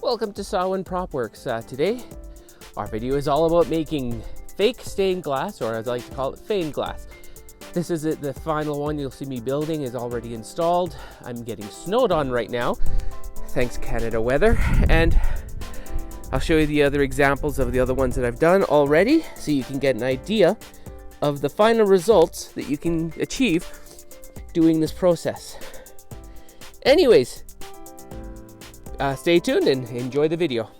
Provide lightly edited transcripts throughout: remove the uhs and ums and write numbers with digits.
Welcome to Samhain Propworks. Today, our video is all about making fake stained glass, or as I like to call it, feigned glass. This is it, the final one you'll see me building is already installed. I'm getting snowed on right now, thanks Canada weather, and I'll show you the other examples of the other ones that I've done already, so you can get an idea of the final results that you can achieve doing this process. Anyways, stay tuned and enjoy the video.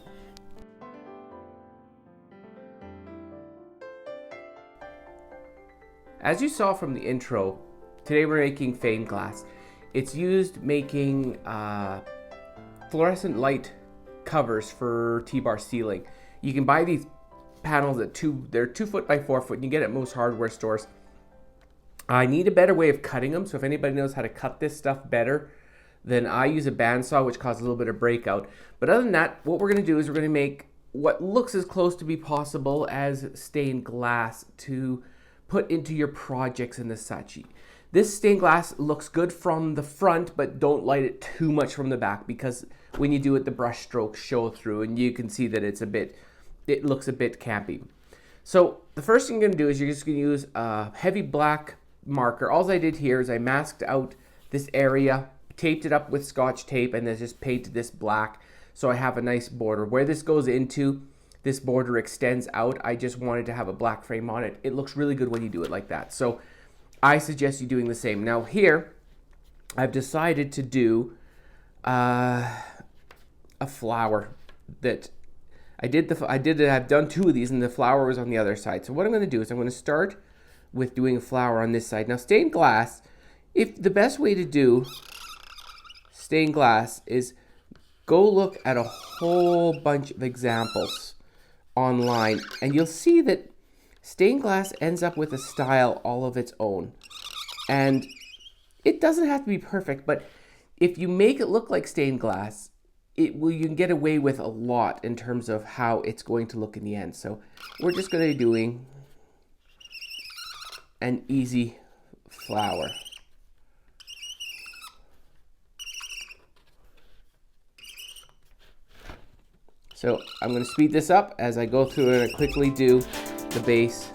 As you saw from the intro, today we're making feigned glass. It's used making fluorescent light covers for T-bar ceiling. You can buy these panels at they're 2 foot by 4 foot. You can get it at most hardware stores. I need a better way of cutting them, so if anybody knows how to cut this stuff better, then I use a bandsaw, which causes a little bit of breakout. But other than that, what we're going to do is we're going to make what looks as close to be possible as stained glass to put into your projects and the such. This stained glass looks good from the front, but don't light it too much from the back, because when you do it, the brush strokes show through and you can see that it looks a bit campy. So the first thing you're going to do is you're just going to use a heavy black marker. All I did here is I masked out this area, taped it up with Scotch tape, and then just painted this black so I have a nice border. Where this goes into, this border extends out. I just wanted to have a black frame on it. It looks really good when you do it like that. So I suggest you doing the same. Now here, I've decided to do a flower that I've done 2 of these, and the flower was on the other side. So what I'm going to do is I'm going to start with doing a flower on this side. Now stained glass, if the best way to do stained glass is go look at a whole bunch of examples online, and you'll see that stained glass ends up with a style all of its own. And it doesn't have to be perfect, but if you make it look like stained glass, you can get away with a lot in terms of how it's going to look in the end. So we're just going to be doing an easy flower. So I'm going to speed this up as I go through and quickly do the base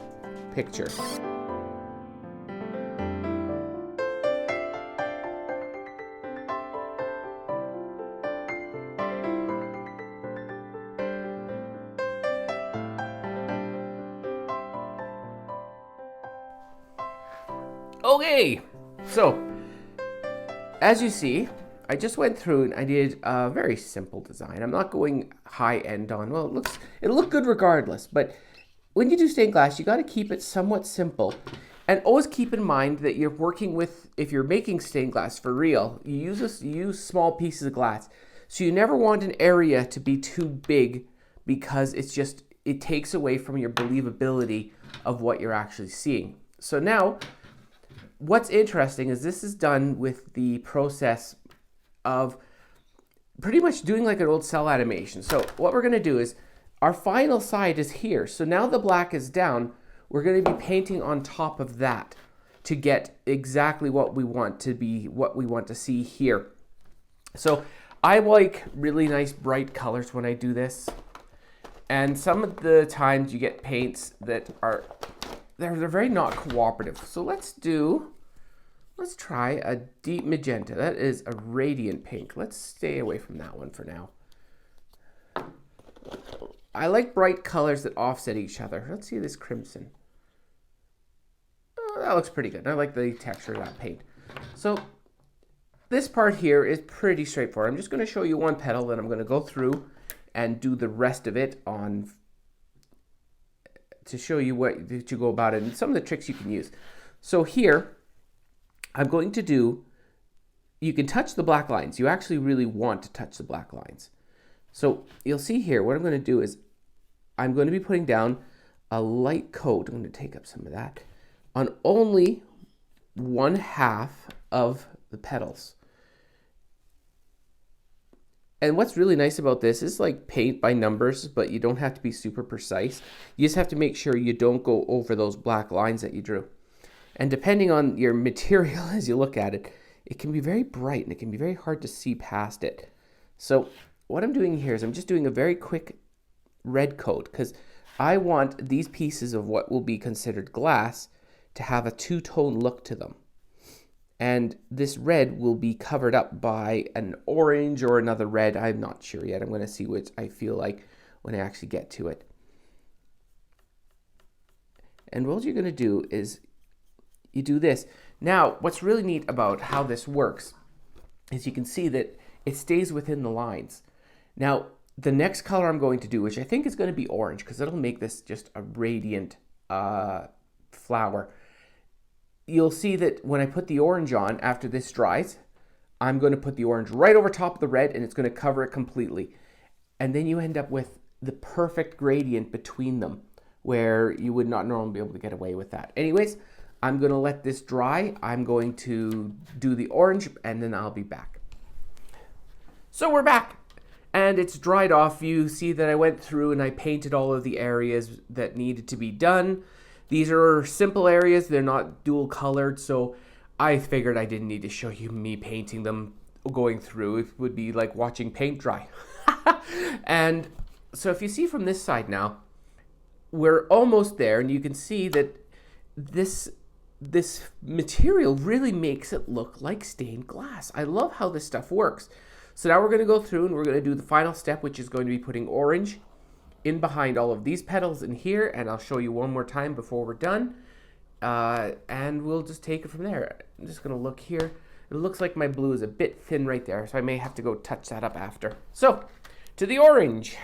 picture. Okay, so as you see, I just went through and I did a very simple design. I'm not going high end on, well, it'll look good regardless, but when you do stained glass, you got to keep it somewhat simple. And always keep in mind that you're working with, if you're making stained glass for real, you use small pieces of glass. So you never want an area to be too big, because it takes away from your believability of what you're actually seeing. So now, what's interesting is this is done with the process of pretty much doing like an old cell animation. So what we're going to do is our final side is here. So now the black is down. We're going to be painting on top of that to get exactly what we want to see here. So I like really nice bright colors when I do this. And some of the times you get paints that they're very not cooperative. So let's try a deep magenta. That is a radiant pink. Let's stay away from that one for now. I like bright colors that offset each other. Let's see this crimson. Oh, that looks pretty good. I like the texture of that paint. So this part here is pretty straightforward. I'm just going to show you one petal, then I'm going to go through and do the rest of it to show you what to go about it and some of the tricks you can use. So here, I'm going to do, you can touch the black lines. You actually really want to touch the black lines. So you'll see here, what I'm going to do is I'm going to be putting down a light coat. I'm going to take up some of that on only 1/2 of the petals. And what's really nice about this is like paint by numbers, but you don't have to be super precise. You just have to make sure you don't go over those black lines that you drew. And depending on your material as you look at it, it can be very bright and it can be very hard to see past it. So what I'm doing here is I'm just doing a very quick red coat because I want these pieces of what will be considered glass to have a two-tone look to them. And this red will be covered up by an orange or another red. I'm not sure yet. I'm going to see what I feel like when I actually get to it. And what you're going to do is you do this. Now, what's really neat about how this works is you can see that it stays within the lines. Now, the next color I'm going to do, which I think is going to be orange, because it'll make this just a radiant flower. You'll see that when I put the orange on, after this dries, I'm going to put the orange right over top of the red, and it's going to cover it completely. And then you end up with the perfect gradient between them, where you would not normally be able to get away with that. Anyways, I'm going to let this dry. I'm going to do the orange, and then I'll be back. So we're back, and it's dried off. You see that I went through and I painted all of the areas that needed to be done. These are simple areas. They're not dual colored, so I figured I didn't need to show you me painting them going through. It would be like watching paint dry. And so if you see from this side now, we're almost there, and you can see that this material really makes it look like stained glass. I love how this stuff works. So now we're going to go through and we're going to do the final step, which is going to be putting orange in behind all of these petals in here, and I'll show you one more time before we're done, and we'll just take it from there. I'm just going to look here. It looks like my blue is a bit thin right there, so I may have to go touch that up after. So, to the orange.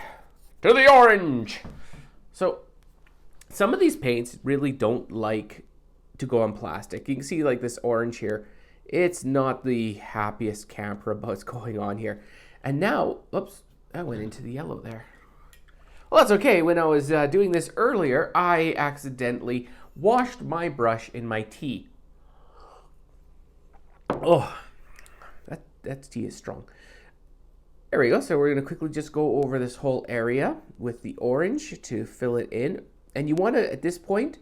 To the orange! So, some of these paints really don't like to go on plastic. You can see like this orange here. It's not the happiest camper about what's going on here. And now, oops, I went into the yellow there. Well, that's okay. When I was doing this earlier, I accidentally washed my brush in my tea. Oh, that tea is strong. There we go. So we're going to quickly just go over this whole area with the orange to fill it in. And you want to, at this point,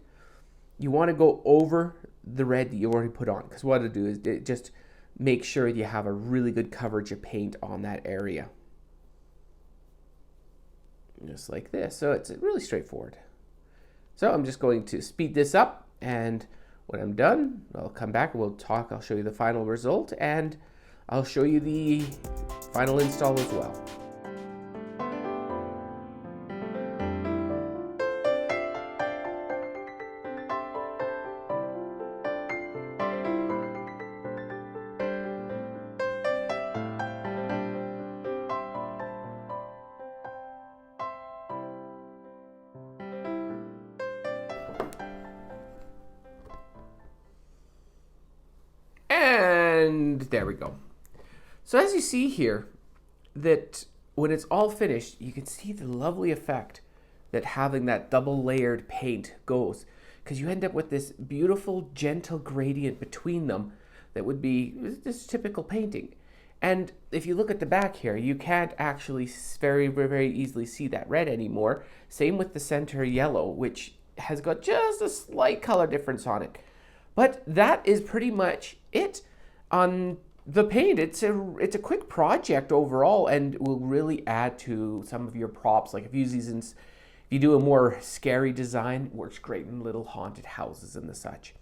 you want to go over the red that you already put on. Because what it'll do is it just make sure you have a really good coverage of paint on that area. Just like this. So it's really straightforward. So I'm just going to speed this up, and when I'm done, I'll come back and we'll talk. I'll show you the final result, and I'll show you the final install as well. And there we go. So as you see here, that when it's all finished, you can see the lovely effect that having that double layered paint goes, because you end up with this beautiful gentle gradient between them that would be this typical painting. And if you look at the back here, you can't actually very easily see that red anymore. Same with the center yellow, which has got just a slight color difference on it. But that is pretty much it on the paint. It's a quick project overall, and will really add to some of your props. Like if you do a more scary design, it works great in little haunted houses and the such.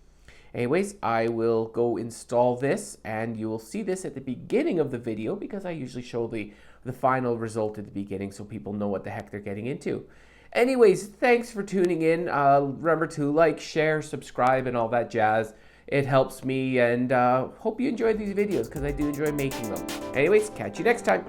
Anyways, I will go install this, and you will see this at the beginning of the video, because I usually show the final result at the beginning so people know what the heck they're getting into. Anyways, thanks for tuning in. Remember to like, share, subscribe, and all that jazz. It helps me, and hope you enjoyed these videos, because I do enjoy making them. Anyways, catch you next time.